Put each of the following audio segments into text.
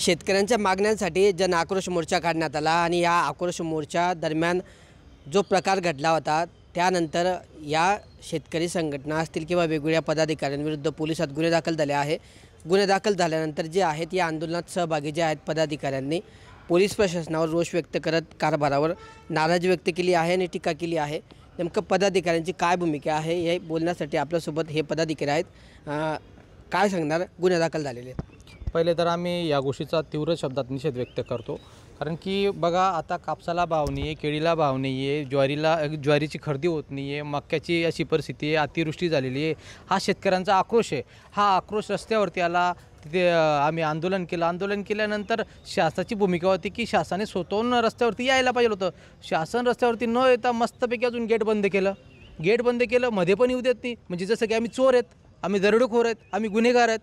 शेतकऱ्यांच्या मागण्यांसाठी जन आक्रोश मोर्चा काढण्यात आला आणि या आक्रोश मोर्चा दरम्यान जो प्रकार घडला होता त्यानंतर या शेतकरी संघटना असतील किंवा वेगवेगळ्या पदाधिकाऱ्यांविरुद्ध पोलिसात गुन्हे दाखल झाले आहे। गुन्हे दाखल झाल्यानंतर जे आहेत या आंदोलनात सहभागी जे आहेत पदाधिकाऱ्यांनी पोलीस प्रशासनावर रोष व्यक्त करत कारभारावर नाराजी व्यक्त केली आहे आणि टीका केली आहे। नेमकं पदाधिकाऱ्यांची काय भूमिका आहे हे बोलण्यासाठी आपल्यासोबत हे पदाधिकारी आहेत। काय सांगणार गुन्हे दाखल झालेले? पहिले तर आम्ही या गोष्टीचा तीव्र शब्दात निषेध व्यक्त करतो, कारण की बघा आता कापसाला भाव नाही आहे, केळीला भाव नाही आहे, ज्वारीची खरेदी होत नाही आहे, मक्याची अशी परिस्थिती आहे, अतिवृष्टी झालेली आहे। हा शेतकऱ्यांचा आक्रोश आहे। हा आक्रोश रस्त्यावरती आला, तिथे आम्ही आंदोलन केल्यानंतर शासनाची भूमिका होती की शासनाने स्वतःहून रस्त्यावरती यायला पाहिजे होतं। शासन रस्त्यावरती न येता मस्तपैकी अजून गेट बंद केलं, मध्ये पण येऊ देत नाही। म्हणजे जसं की आम्ही चोर आहेत, आम्ही दरोडेखोर आहेत, आम्ही गुन्हेगार आहेत,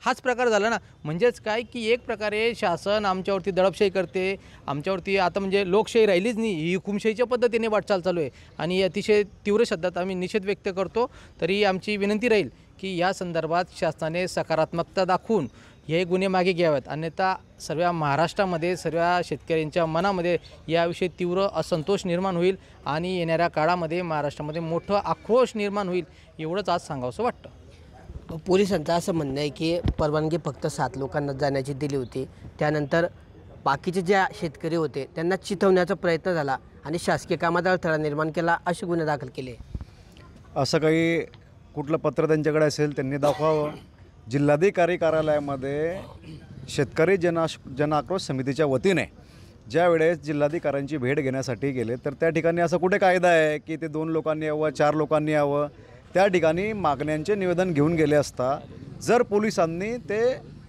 हाच प्रकार झाला ना। म्हणजेच काय की एक प्रकारे शासन आमच्यावरती दडपशाही करते, आमच्यावरती आता म्हणजे लोकशाही राहिलीच नाही, ही हुकुमशाहीच्या पद्धतीने वाटचाल चालू आहे आणि अतिशय तीव्र शब्दात आम्ही निषेध व्यक्त करतो। तरी आमची विनंती राहील की या संदर्भात शासनाने सकारात्मकता दाखवून हे गुन्हे मागे घ्यावेत, अन्यथा सर्व महाराष्ट्रामध्ये सर्व शेतकऱ्यांच्या मनामध्ये याविषयी तीव्र असंतोष निर्माण होईल आणि येणाऱ्या काळामध्ये महाराष्ट्रामध्ये मोठं आक्रोश निर्माण होईल, एवढंच आज सांगावंसं वाटतं। पोलिसांचं असं म्हणणं आहे की परवानगी फक्त 7 लोकांना जाण्याची दिली होती, त्यानंतर बाकीचे जे शेतकरी होते त्यांना चिथवण्याचा प्रयत्न झाला आणि शासकीय कामात अडथळा निर्माण केला, असे गुन्हे दाखल केले। असं काही कुठलं पत्र त्यांच्याकडे असेल त्यांनी दाखवावं। जिल्हाधिकारी कार्यालयामध्ये शेतकरी जन आक्रोश समितीच्या वतीने ज्या वेळेस जिल्हाधिकाऱ्यांची भेट घेण्यासाठी गेले तर त्या ठिकाणी असं कुठे कायदा आहे की ते 2 लोकांनी यावं, 4 लोकांनी यावं? त्या ठिकाणी मागण्यांचे निवेदन घेऊन गेले असता जर पोलिसांनी ते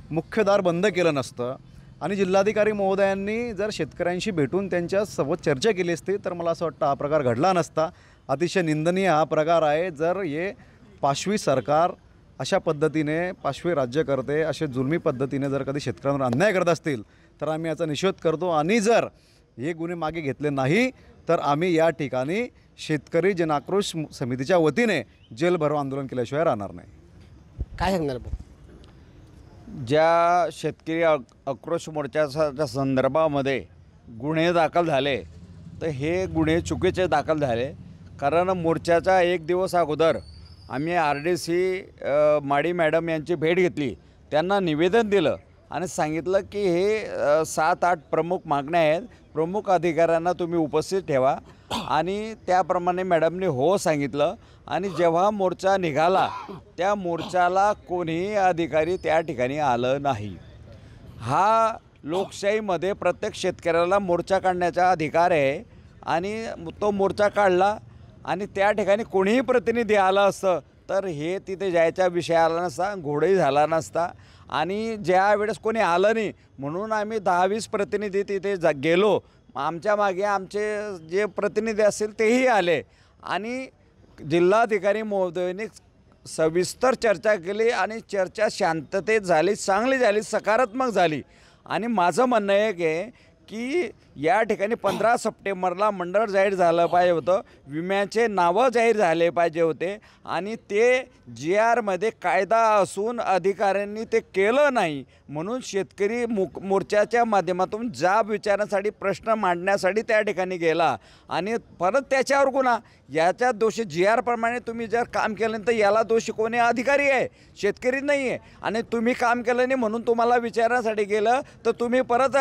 मुख्य दार बंद केलं नसतं आणि जिल्हाधिकारी महोदयांनी जर शेतकऱ्यांशी भेटून त्यांच्यासोबत चर्चा केली असती तर मला असं वाटतं हा प्रकार घडला नसता। अतिशय निंदनीय हा प्रकार आहे। जर हे पाशवी सरकार अशा पद्धतीने, पाशवी राज्यकर्ते असे जुलमी पद्धतीने जर कधी शेतकऱ्यांवर अन्याय करत असतील तर आम्ही याचा निषेध करतो आणि जर हे गुन्हे मागे घेतले नाही तर आम्ही या ठिकाणी शेतकरी जन आक्रोश समितीच्या वतीने जेल भरो आंदोलन केल्याशिवाय राहणार नाही। काय सांगणार भाऊ? ज्या शेतकरी आक्रोश मोर्चाच्या संदर्भामध्ये गुन्हे दाखल झाले तर हे गुन्हे चुकीचे दाखल झाले, कारण मोर्चाचा 1 दिवस अगोदर आम्ही RDC माडी मॅडम यांची भेट घेतली, त्यांना निवेदन दिलं आणि सांगितलं की हे 7-8 प्रमुख मागण्या आहेत, प्रमुख अधिकाऱ्यांना तुम्ही उपस्थित ठेवा आणि त्याप्रमाणे मॅडमने हो सांगितलं। आणि जेव्हा मोर्चा निघाला त्या मोर्चाला कोणीही अधिकारी त्या ठिकाणी आलं नाही। हा लोकशाहीमध्ये प्रत्येक शेतकऱ्याला मोर्चा काढण्याचा अधिकार आहे आणि तो मोर्चा काढला आणि त्या ठिकाणी कोणीही प्रतिनिधी आला असतं तर हे तिथे जायचा विषय आला नसता, घोडही झाला नसता। आणि ज्या वेळेस कोणी आलं नाही म्हणून आम्ही 10-20 प्रतिनिधी तिथे गेलो, आमच्या मागे आमचे जे प्रतिनिधी असतील तेही आले आणि जिल्हाधिकारी महोदयांनी सविस्तर चर्चा केली आणि चर्चा शांततेत झाली, चांगली झाली, सकारात्मक झाली। आणि माझं म्हणणं आहे की या ठिकाणी 15 सप्टेंबरला मंडळ जाहीर झालं पाहिजे होतं, विम्याचे नावं जाहीर झाले पाहिजे होते आणि ते GRमध्ये कायदा असून अधिकाऱ्यांनी ते केलं नाही। म्हणून शेतकरी मोर्चाच्या माध्यमातून जाब विचारण्यासाठी, प्रश्न मांडण्यासाठी त्या ठिकाणी गेला आणि परत त्याच्यावर गुन्हा, याच्या दोषी GR प्रमाणे तुम्ही जर काम केलं तर याला दोषी कोणी अधिकारी आहे, शेतकरी नाही आहे। आणि तुम्ही काम केलं नाही म्हणून तुम्हाला विचारण्यासाठी गेलं तर तुम्ही परत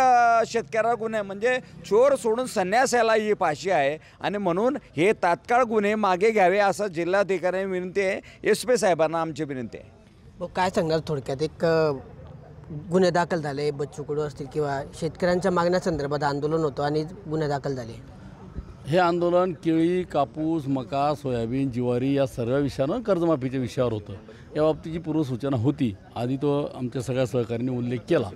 शेतकऱ्याला गुन्हे, म्हणजे चोर सोडून संन्यासाला ही फाशी आहे। आणि म्हणून हे तात्काळ गुन्हे मागे घ्यावे असं जिल्हाधिकाऱ्यांनी विनंती आहे, SP साहेबांना आमची विनंती आहे। काय सांगणार थोडक्यात? एक गुन्हे दाखल झाले, बच्चू कडू असतील किंवा शेतकऱ्यांच्या मागण्यासंदर्भात आंदोलन होतं आणि गुन्हे दाखल झाले। हे आंदोलन केळी, कापूस, मका, सोयाबीन, ज्वारी या सर्व विषयांवर कर्जमाफीच्या विषयावर होतं। या बाबतीची पूर्वसूचना होती, आधी तो आमच्या सगळ्या सहकाऱ्यांनी उल्लेख केला।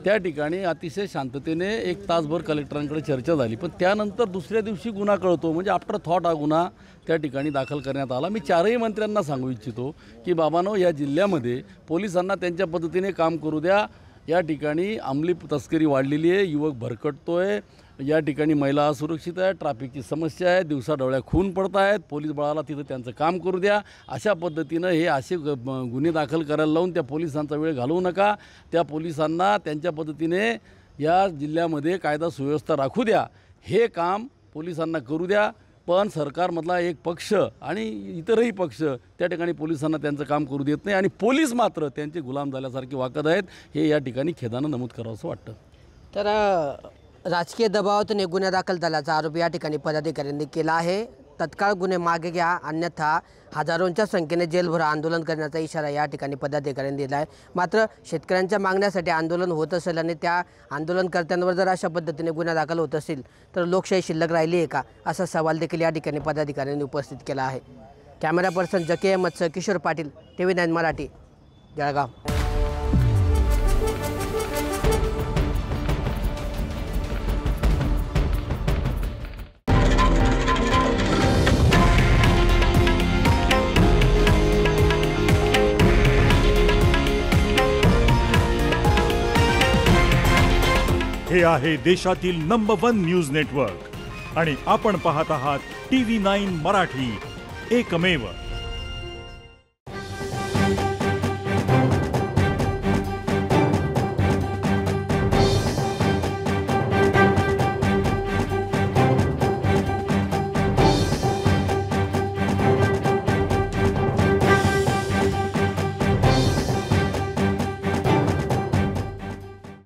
त्या ठिकाणी अतिशय शांततेने 1 तासभर कलेक्टरांकडे चर्चा झाली, पण त्यानंतर दुसऱ्या दिवशी गुन्हा कळतो, म्हणजे आफ्टर थॉट हा गुन्हा त्या ठिकाणी दाखल करण्यात आला। मी 4ही मंत्र्यांना सांगू इच्छितो की बाबांनो, या जिल्ह्यामध्ये पोलिसांना त्यांच्या पद्धतीने काम करू द्या। या ठिकाणी अंमली तस्करी वाढलेली आहे, युवक भरकटतोय, या ठिकाणी महिला असुरक्षित आहे, ट्रॅफिकची समस्या आहे, दिवसाढवळ्या खून पडत आहेत, पोलीस बळाला तिथं त्यांचं काम करू द्या. अशा पद्धतीनं हे असे गुन्हे दाखल करायला लावून त्या पोलिसांचा वेळ घालवू नका. त्या पोलिसांना त्यांच्या पद्धतीने या जिल्ह्यामध्ये कायदा सुव्यवस्था राखू द्या, हे काम पोलिसांना करू द्या. पण सरकारमधला एक पक्ष आणि इतरही पक्ष त्या ठिकाणी पोलिसांना त्यांचं काम करू देत नाही आणि पोलीस मात्र त्यांचे गुलाम झाल्यासारखे वागत आहेत. हे या ठिकाणी खेदानं नमूद करावं असं वाटतं. तर राजकीय दबावातून एक गुन्हा दाखल झाल्याचा आरोप या ठिकाणी पदाधिकाऱ्यांनी केला आहे. तत्काळ गुन्हे मागे घ्या, अन्यथा हजारोंच्या संख्येने जेलभर आंदोलन करण्याचा इशारा या ठिकाणी पदाधिकाऱ्यांनी दिला आहे. मात्र शेतकऱ्यांच्या मागण्यासाठी आंदोलन होत असेल आणि त्या आंदोलनकर्त्यांवर जर अशा पद्धतीने गुन्हा दाखल होत असेल तर लोकशाही शिल्लक राहिली आहे का, असा सवाल देखील या ठिकाणी पदाधिकाऱ्यांनी उपस्थित केला आहे. कॅमेरा पर्सन जकी अहमदसह किशोर पाटील, TV9 मराठी, जळगाव. हे आहे देशातील नंबर 1 न्यूज नेटवर्क आणि आपण पाहत आहात TV9 मराठी, एकमेव.